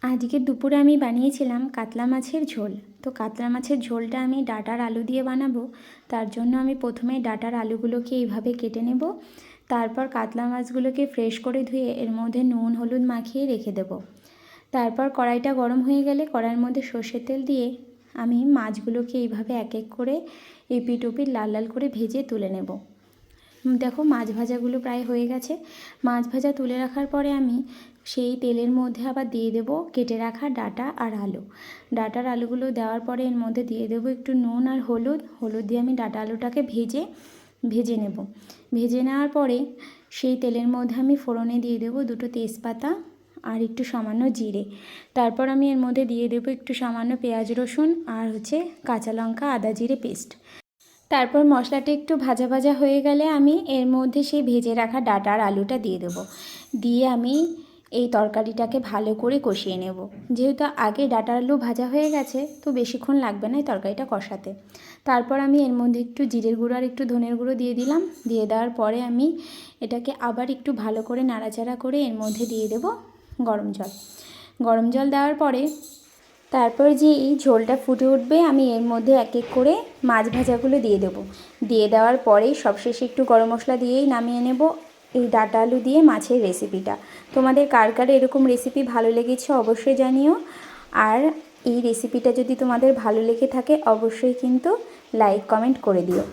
আজকে দুপুরে আমি বানিয়েছিলাম কাতলা মাছের ঝোল। তো কাতলা মাছের ঝোলটা আমি ডাঁটার আলু দিয়ে বানাবো। তার জন্য আমি প্রথমে ডাঁটার আলুগুলোকে এইভাবে কেটে নেব। তারপর কাতলা মাছগুলোকে ফ্রেশ করে ধুয়ে এর মধ্যে নুন হলুদ মাখিয়ে রেখে দেব। তারপর কড়াইটা গরম হয়ে গেলে কড়াইয়ের মধ্যে সর্ষের তেল দিয়ে আমি মাছগুলোকে এইভাবে এক এক করে এপিট ওপিট লাল লাল করে ভেজে তুলে নেব। দেখো মাছ ভাজাগুলো প্রায় হয়ে গেছে। মাছ ভাজা তুলে রাখার পরে আমি সেই তেলের মধ্যে আবার দিয়ে দেব কেটে রাখা ডাঁটা আর আলু। ডাঁটার আলুগুলো দেওয়ার পরে এর মধ্যে দিয়ে দেবো একটু নুন আর হলুদ দিয়ে আমি ডাঁটা আলুটাকে ভেজে নেব। ভেজে নেওয়ার পরে সেই তেলের মধ্যে আমি ফোড়নে দিয়ে দেবো দুটো তেজপাতা আর একটু সামান্য জিরে। তারপর আমি এর মধ্যে দিয়ে দেবো একটু সামান্য পেঁয়াজ রসুন আর কাঁচা লঙ্কা আদা জিরে পেস্ট। তারপর মশলাটা একটু ভাজা ভাজা হয়ে গেলে আমি এর মধ্যে সেই ভেজে রাখা ডাঁটা আর আলুটা দিয়ে দেবো। দিয়ে আমি এই তরকারিটাকে ভালো করে কষিয়ে নেব। যেহেতু আগে ডাঁটা আলু ভাজা হয়ে গেছে তো বেশিক্ষণ লাগবে না এই তরকারিটা কষাতে। তারপর আমি এর মধ্যে একটু জিরের গুঁড়ো আর একটু ধনের গুঁড়ো দিয়ে দিলাম। দিয়ে দেওয়ার পরে আমি এটাকে আবার একটু ভালো করে নাড়াচাড়া করে এর মধ্যে দিয়ে দেব গরম জল দেওয়ার পরে তারপর যে এই ঝোলটা ফুটে উঠবে আমি এর মধ্যে এক এক করে মাছ ভাজাগুলো দিয়ে দেবো। দিয়ে দেওয়ার পরেই সবশেষে একটু গরম মশলা দিয়েই নামিয়ে নেব এই ডাঁটা আলু দিয়ে মাছের রেসিপিটা। তোমাদের কার কার এরকম রেসিপি ভালো লেগেছে অবশ্যই জানিও। আর এই রেসিপিটা যদি তোমাদের ভালো লেগে থাকে অবশ্যই কিন্তু লাইক কমেন্ট করে দিও।